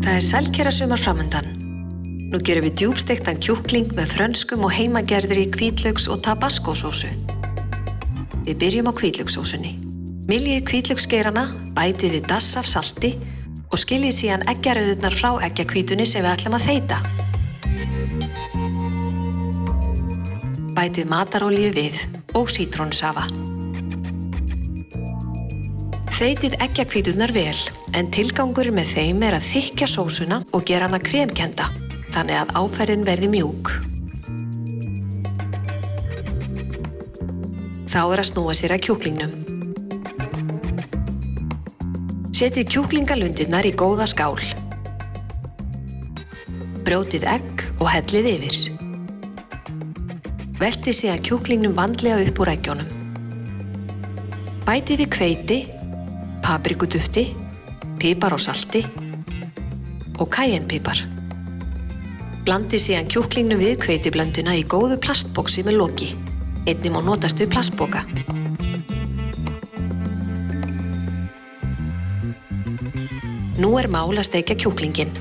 Það er sælkerasumar framundan. Nú gerum við djúpsteiktan kjúkling með frönskum og heimagerðri hvítlauks- og tabascosósu. Við byrjum á hvítlauksósunni. Myljið hvítlauksgeirana, bætið við dass af salti og skiljið síðan eggjarauðurnar frá eggjahvítunni sem við ætlum að þeyta. Bætið matarolíu við og sítrónusafa. Þeytið eggjahvíturnar vel, en tilgangurinn með þeim er að þykkja sósuna og gera hana kremkennda, þannig að áferðin verði mjúk. Þá er að snúa sér að kjúklingnum. Setjið kjúklingalundirnar í góða skál. Brjótið egg og hellið yfir. Veltið síðan kjúklingnum vandlega upp úr eggjunum. Bætið við hveiti, paprikudufti, pipar og salti og cayennepipar. Blandið síðan kjúklingnum við hveitiblönduna í góðu plastboxi með loki. Einnig má notast við plastpoka. Nú er mál að steikja kjúklinginn.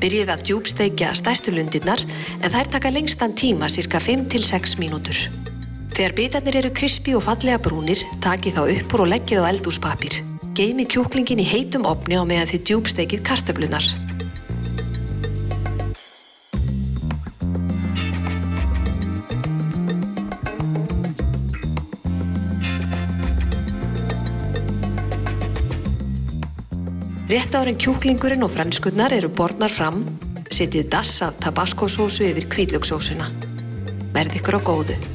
Byrjið að djúpsteikja stærstu lundirnar en þær taka lengstan tíma, sirka 5 til 6 mínútur. Þegar bitarnir eru krispi og fallega brúnir, takið þá upp úr og leggið á eldhúspapír. Geymið kjúklinginn í heitum ofni á meðan þið djúpsteikið kartöflurnar. Rétt áður en kjúklingurinn og frönskurnar eru bornar fram, setjið dass af tabascosósu yfir hvítlauksósuna. Verði ykkur á góðu.